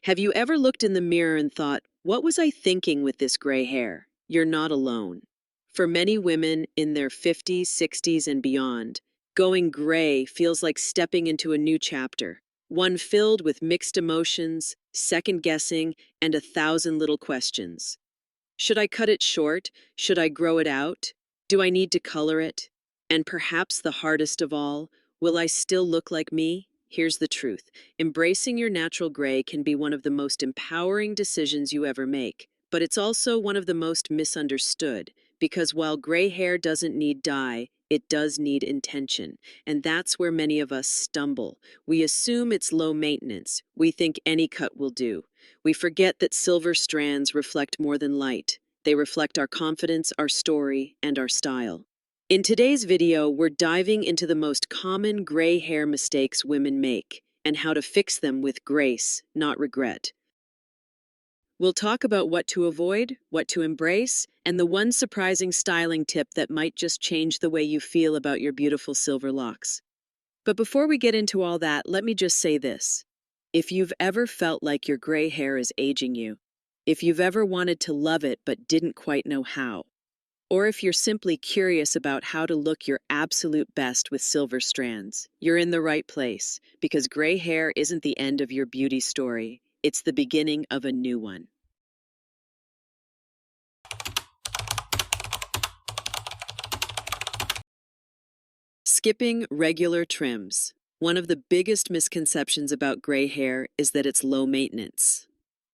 Have you ever looked in the mirror and thought, what was I thinking with this gray hair? You're not alone. For many women in their 50s, 60s, and beyond, going gray feels like stepping into a new chapter, one filled with mixed emotions, second guessing, and 1,000 little questions. Should I cut it short? Should I grow it out? Do I need to color it? And perhaps the hardest of all, will I still look like me? Here's the truth. Embracing your natural gray can be one of the most empowering decisions you ever make, but it's also one of the most misunderstood, because while gray hair doesn't need dye, it does need intention, and that's where many of us stumble. We assume it's low maintenance. We think any cut will do. We forget that silver strands reflect more than light. They reflect our confidence, our story, and our style. In today's video, we're diving into the most common gray hair mistakes women make and how to fix them with grace, not regret. We'll talk about what to avoid, what to embrace, and the one surprising styling tip that might just change the way you feel about your beautiful silver locks. But before we get into all that, let me just say this. If you've ever felt like your gray hair is aging you, if you've ever wanted to love it but didn't quite know how, or if you're simply curious about how to look your absolute best with silver strands, you're in the right place, because gray hair isn't the end of your beauty story, it's the beginning of a new one. Skipping regular trims. One of the biggest misconceptions about gray hair is that it's low maintenance.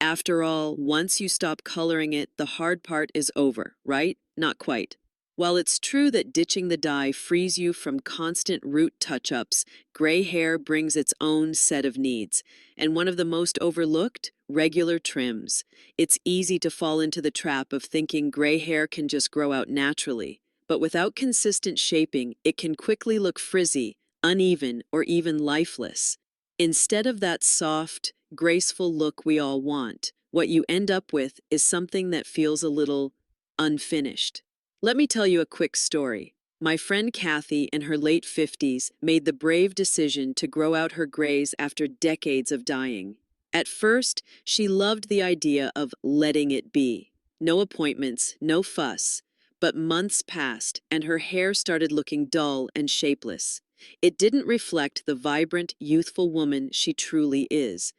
After all, once you stop coloring it, the hard part is over, right? Not quite. While it's true that ditching the dye frees you from constant root touch-ups, gray hair brings its own set of needs, and one of the most overlooked, regular trims. It's easy to fall into the trap of thinking gray hair can just grow out naturally, but without consistent shaping, it can quickly look frizzy, uneven, or even lifeless. Instead of that soft, graceful look we all want, what you end up with is something that feels a little unfinished. Let me tell you a quick story. My friend Kathy, in her late 50s, made the brave decision to grow out her grays after decades of dyeing. At first, she loved the idea of letting it be. No appointments, no fuss. But months passed, and her hair started looking dull and shapeless. It didn't reflect the vibrant, youthful woman she truly is.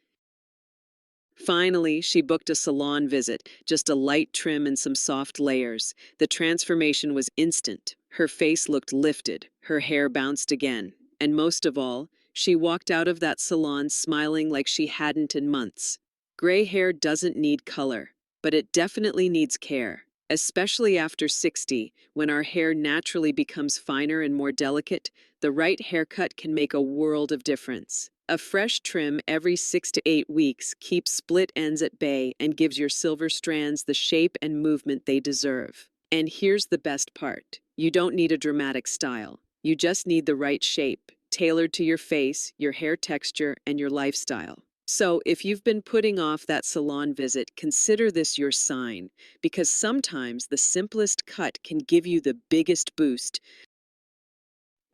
Finally, she booked a salon visit, just a light trim and some soft layers. The transformation was instant. Her face looked lifted, her hair bounced again, and most of all, she walked out of that salon smiling like she hadn't in months. Gray hair doesn't need color, but it definitely needs care, especially after 60, when our hair naturally becomes finer and more delicate. The right haircut can make a world of difference. A fresh trim every 6 to 8 weeks keeps split ends at bay and gives your silver strands the shape and movement they deserve. And here's the best part. You don't need a dramatic style. You just need the right shape, tailored to your face, your hair texture, and your lifestyle. So if you've been putting off that salon visit, consider this your sign, because sometimes the simplest cut can give you the biggest boost.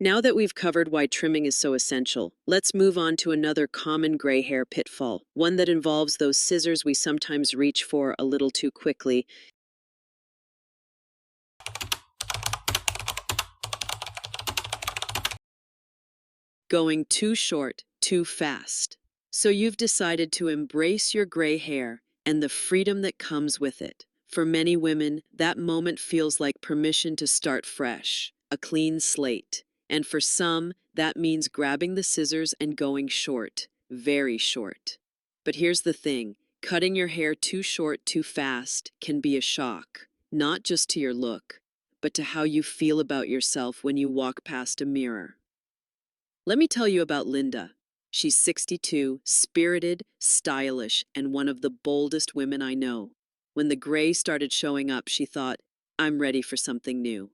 Now that we've covered why trimming is so essential, let's move on to another common gray hair pitfall, one that involves those scissors we sometimes reach for a little too quickly. Going too short, too fast. So you've decided to embrace your gray hair and the freedom that comes with it. For many women, that moment feels like permission to start fresh, a clean slate. And for some, that means grabbing the scissors and going short, very short. But here's the thing, cutting your hair too short too fast can be a shock, not just to your look, but to how you feel about yourself when you walk past a mirror. Let me tell you about Linda. She's 62, spirited, stylish, and one of the boldest women I know. When the gray started showing up, she thought, I'm ready for something new.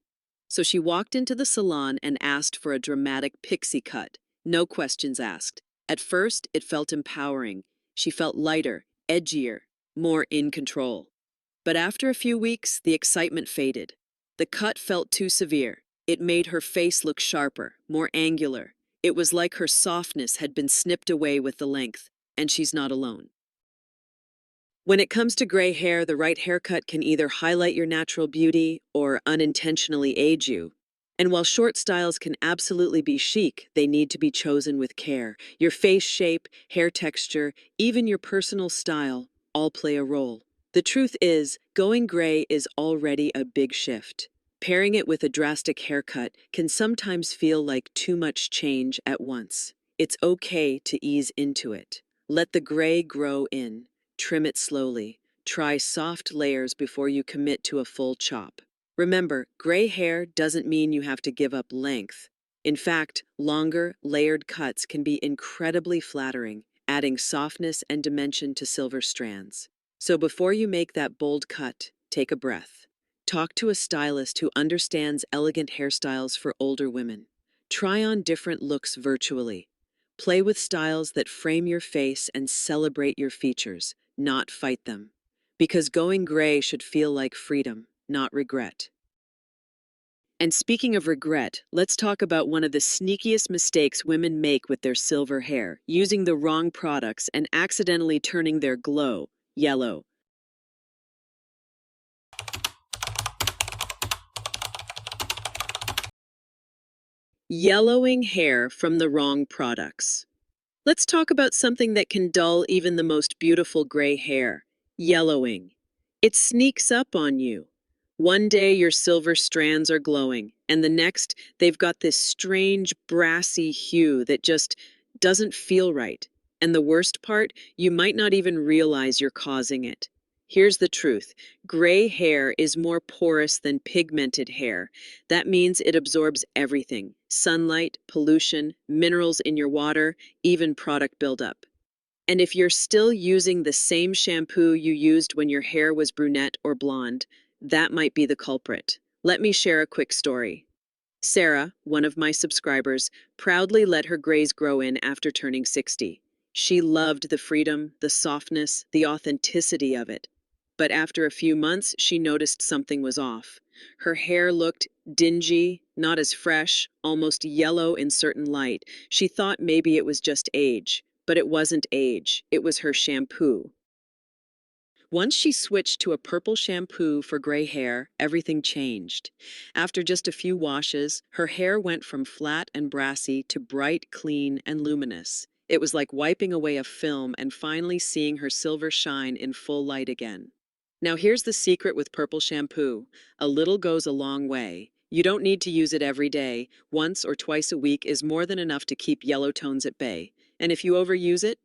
So she walked into the salon and asked for a dramatic pixie cut, no questions asked. At first, it felt empowering. She felt lighter, edgier, more in control. But after a few weeks, the excitement faded. The cut felt too severe. It made her face look sharper, more angular. It was like her softness had been snipped away with the length, and she's not alone. When it comes to gray hair, the right haircut can either highlight your natural beauty or unintentionally age you. And while short styles can absolutely be chic, they need to be chosen with care. Your face shape, hair texture, even your personal style all play a role. The truth is, going gray is already a big shift. Pairing it with a drastic haircut can sometimes feel like too much change at once. It's okay to ease into it. Let the gray grow in. Trim it slowly. Try soft layers before you commit to a full chop. Remember, gray hair doesn't mean you have to give up length. In fact, longer, layered cuts can be incredibly flattering, adding softness and dimension to silver strands. So before you make that bold cut, take a breath. Talk to a stylist who understands elegant hairstyles for older women. Try on different looks virtually. Play with styles that frame your face and celebrate your features, not fight them. Because going gray should feel like freedom, not regret. And speaking of regret, let's talk about one of the sneakiest mistakes women make with their silver hair, using the wrong products and accidentally turning their glow yellow. Yellowing hair from the wrong products. Let's talk about something that can dull even the most beautiful gray hair: yellowing. It sneaks up on you. One day your silver strands are glowing, and the next they've got this strange brassy hue that just doesn't feel right. And the worst part, you might not even realize you're causing it. Here's the truth: gray hair is more porous than pigmented hair. That means it absorbs everything: sunlight, pollution, minerals in your water, even product buildup. And if you're still using the same shampoo you used when your hair was brunette or blonde, that might be the culprit. Let me share a quick story. Sarah, one of my subscribers, proudly let her grays grow in after turning 60. She loved the freedom, the softness, the authenticity of it. But after a few months, she noticed something was off. Her hair looked dingy, not as fresh, almost yellow in certain light. She thought maybe it was just age, but it wasn't age, it was her shampoo. Once she switched to a purple shampoo for gray hair, everything changed. After just a few washes, her hair went from flat and brassy to bright, clean, and luminous. It was like wiping away a film and finally seeing her silver shine in full light again. Now here's the secret with purple shampoo: a little goes a long way. You don't need to use it every day. Once or twice a week is more than enough to keep yellow tones at bay. And if you overuse it,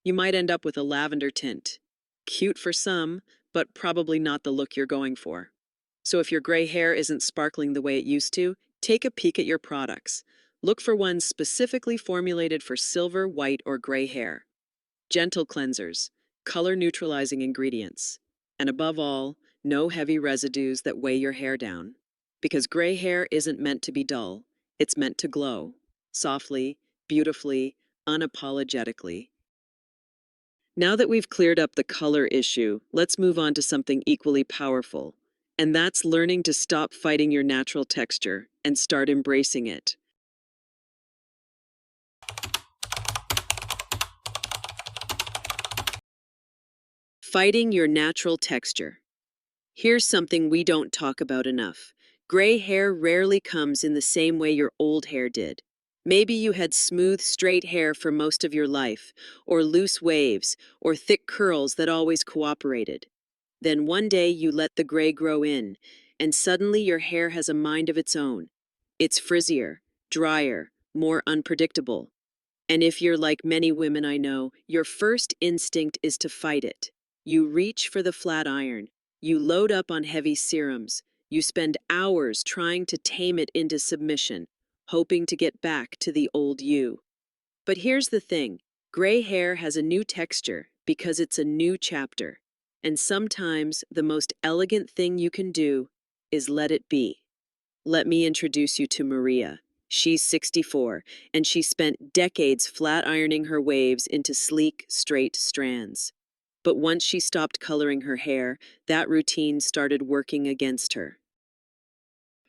you might end up with a lavender tint. Cute for some, but probably not the look you're going for. So if your gray hair isn't sparkling the way it used to, take a peek at your products. Look for ones specifically formulated for silver, white, or gray hair. Gentle cleansers, color neutralizing ingredients, and above all, no heavy residues that weigh your hair down. Because gray hair isn't meant to be dull, it's meant to glow, softly, beautifully, unapologetically. Now that we've cleared up the color issue, let's move on to something equally powerful. And that's learning to stop fighting your natural texture and start embracing it. Fighting your natural texture. Here's something we don't talk about enough. Gray hair rarely comes in the same way your old hair did. Maybe you had smooth, straight hair for most of your life, or loose waves, or thick curls that always cooperated. Then one day you let the gray grow in, and suddenly your hair has a mind of its own. It's frizzier, drier, more unpredictable. And if you're like many women I know, your first instinct is to fight it. You reach for the flat iron. You load up on heavy serums. You spend hours trying to tame it into submission, hoping to get back to the old you. But here's the thing: gray hair has a new texture because it's a new chapter. And sometimes the most elegant thing you can do is let it be. Let me introduce you to Maria. She's 64, and she spent decades flat ironing her waves into sleek, straight strands. But once she stopped coloring her hair, that routine started working against her.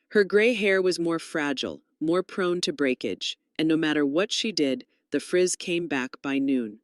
Her gray hair was more fragile, more prone to breakage, and no matter what she did, the frizz came back by noon.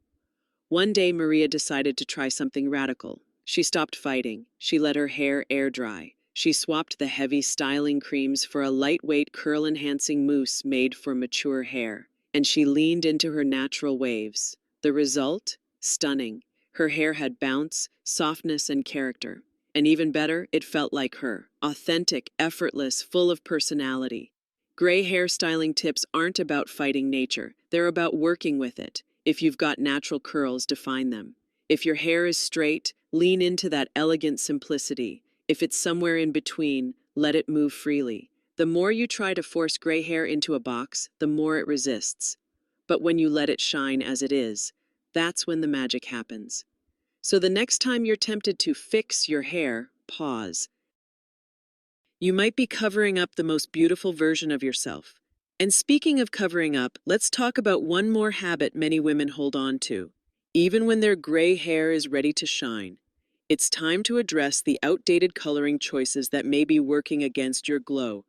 One day, Maria decided to try something radical. She stopped fighting. She let her hair air dry. She swapped the heavy styling creams for a lightweight curl-enhancing mousse made for mature hair. And she leaned into her natural waves. The result? Stunning. Her hair had bounce, softness, and character. And even better, it felt like her. Authentic, effortless, full of personality. Gray hairstyling tips aren't about fighting nature. They're about working with it. If you've got natural curls, define them. If your hair is straight, lean into that elegant simplicity. If it's somewhere in between, let it move freely. The more you try to force gray hair into a box, the more it resists. But when you let it shine as it is, that's when the magic happens. So the next time you're tempted to fix your hair, pause. You might be covering up the most beautiful version of yourself. And speaking of covering up, let's talk about one more habit many women hold on to. Even when their gray hair is ready to shine, it's time to address the outdated coloring choices that may be working against your glow.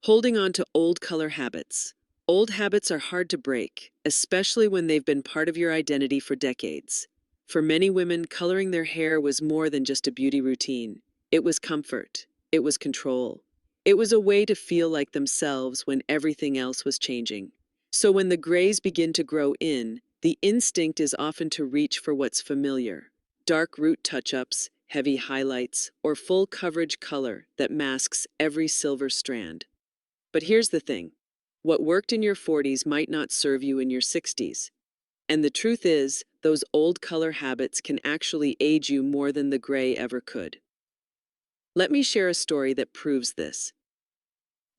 Holding on to old color habits. Old habits are hard to break, especially when they've been part of your identity for decades. For many women, coloring their hair was more than just a beauty routine. It was comfort. It was control. It was a way to feel like themselves when everything else was changing. So when the grays begin to grow in, the instinct is often to reach for what's familiar. Dark root touch-ups, heavy highlights, or full coverage color that masks every silver strand. But here's the thing. What worked in your 40s might not serve you in your 60s. And the truth is, those old color habits can actually age you more than the gray ever could. Let me share a story that proves this.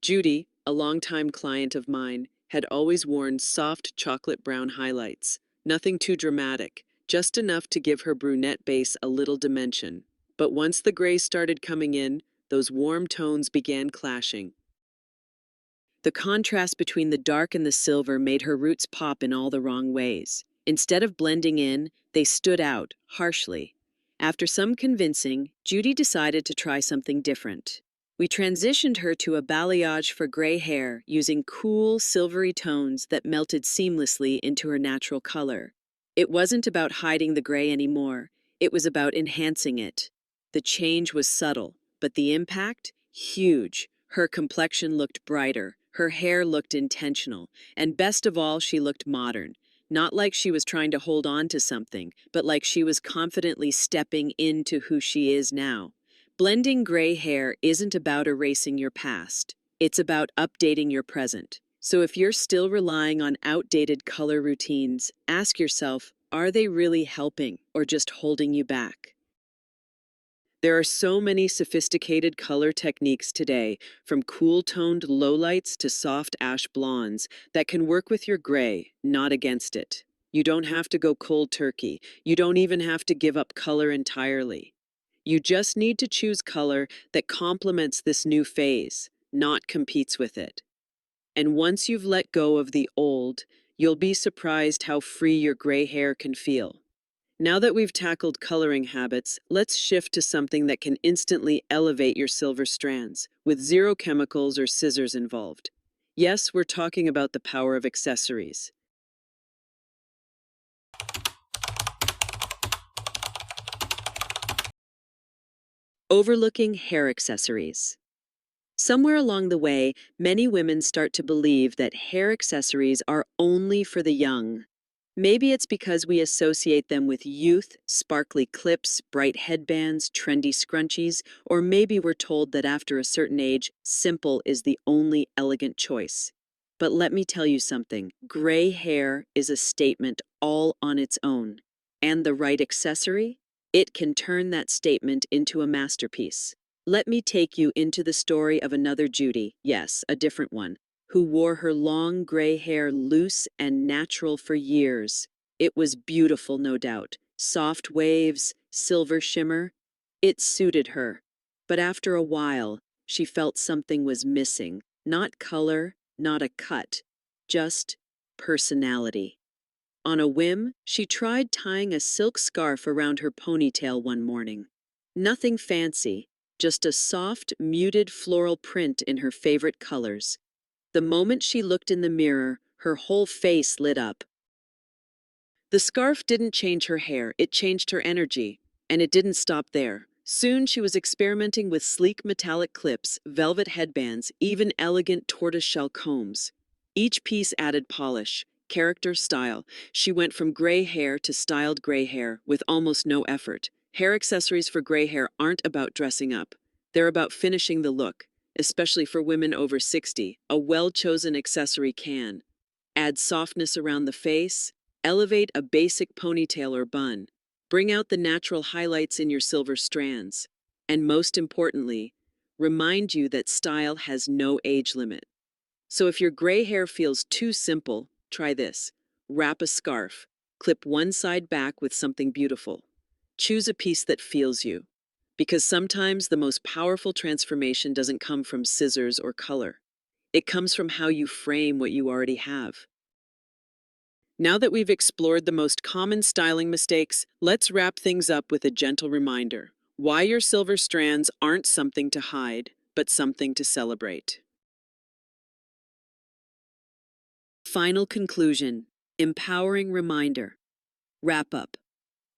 Judy, a longtime client of mine, had always worn soft chocolate brown highlights. Nothing too dramatic, just enough to give her brunette base a little dimension. But once the gray started coming in, those warm tones began clashing. The contrast between the dark and the silver made her roots pop in all the wrong ways. Instead of blending in, they stood out, harshly. After some convincing, Judy decided to try something different. We transitioned her to a balayage for gray hair using cool, silvery tones that melted seamlessly into her natural color. It wasn't about hiding the gray anymore. It was about enhancing it. The change was subtle, but the impact? Huge. Her complexion looked brighter, her hair looked intentional, and best of all, she looked modern. Not like she was trying to hold on to something, but like she was confidently stepping into who she is now. Blending gray hair isn't about erasing your past. It's about updating your present. So if you're still relying on outdated color routines, ask yourself, are they really helping or just holding you back? There are so many sophisticated color techniques today, from cool-toned lowlights to soft ash blondes, that can work with your gray, not against it. You don't have to go cold turkey. You don't even have to give up color entirely. You just need to choose color that complements this new phase, not competes with it. And once you've let go of the old, you'll be surprised how free your gray hair can feel. Now that we've tackled coloring habits, let's shift to something that can instantly elevate your silver strands, with zero chemicals or scissors involved. Yes, we're talking about the power of accessories. Overlooking hair accessories. Somewhere along the way, many women start to believe that hair accessories are only for the young. Maybe it's because we associate them with youth, sparkly clips, bright headbands, trendy scrunchies, or maybe we're told that after a certain age, simple is the only elegant choice. But let me tell you something, gray hair is a statement all on its own. And the right accessory? It can turn that statement into a masterpiece. Let me take you into the story of another Judy, yes, a different one, who wore her long gray hair loose and natural for years. It was beautiful, no doubt. Soft waves, silver shimmer. It suited her. But after a while, she felt something was missing. Not color, not a cut, just personality. On a whim, she tried tying a silk scarf around her ponytail one morning. Nothing fancy, just a soft, muted floral print in her favorite colors. The moment she looked in the mirror, her whole face lit up. The scarf didn't change her hair, it changed her energy. And it didn't stop there. Soon she was experimenting with sleek metallic clips, velvet headbands, even elegant tortoiseshell combs. Each piece added polish, character, style. She went from gray hair to styled gray hair with almost no effort. Hair accessories for gray hair aren't about dressing up. They're about finishing the look, especially for women over 60. A well-chosen accessory can add softness around the face, elevate a basic ponytail or bun, bring out the natural highlights in your silver strands, and most importantly, remind you that style has no age limit. So if your gray hair feels too simple, try this. Wrap a scarf, clip one side back with something beautiful. Choose a piece that feels you. Because sometimes the most powerful transformation doesn't come from scissors or color. It comes from how you frame what you already have. Now that we've explored the most common styling mistakes, let's wrap things up with a gentle reminder. Why your silver strands aren't something to hide, but something to celebrate. Final conclusion. Empowering reminder. Wrap up.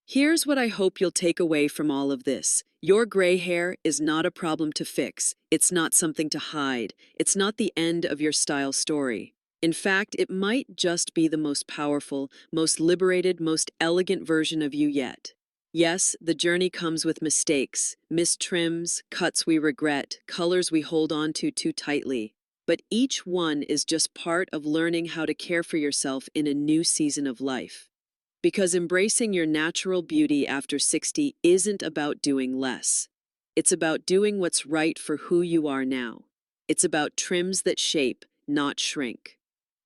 Here's what I hope you'll take away from all of this. Your gray hair is not a problem to fix. It's not something to hide. It's not the end of your style story. In fact, it might just be the most powerful, most liberated, most elegant version of you yet. Yes, the journey comes with mistakes, missed trims, cuts we regret, colors we hold on to too tightly. But each one is just part of learning how to care for yourself in a new season of life. Because embracing your natural beauty after 60 isn't about doing less. It's about doing what's right for who you are now. It's about trims that shape, not shrink.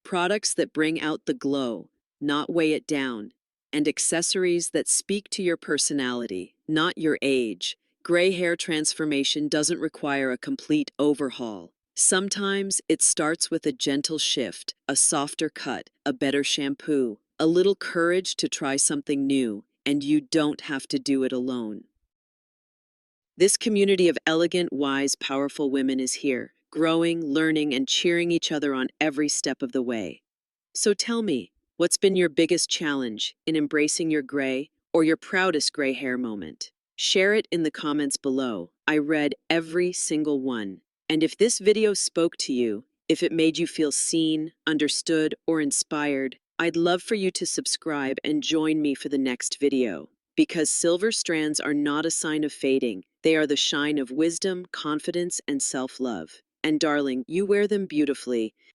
Products that bring out the glow, not weigh it down. And accessories that speak to your personality, not your age. Gray hair transformation doesn't require a complete overhaul. Sometimes it starts with a gentle shift, a softer cut, a better shampoo, a little courage to try something new, and you don't have to do it alone. This community of elegant, wise, powerful women is here, growing, learning, and cheering each other on every step of the way. So tell me, what's been your biggest challenge in embracing your gray or your proudest gray hair moment? Share it in the comments below. I read every single one. And if this video spoke to you, if it made you feel seen, understood, or inspired, I'd love for you to subscribe and join me for the next video. Because silver strands are not a sign of fading. They are the shine of wisdom, confidence, and self-love. And darling, you wear them beautifully.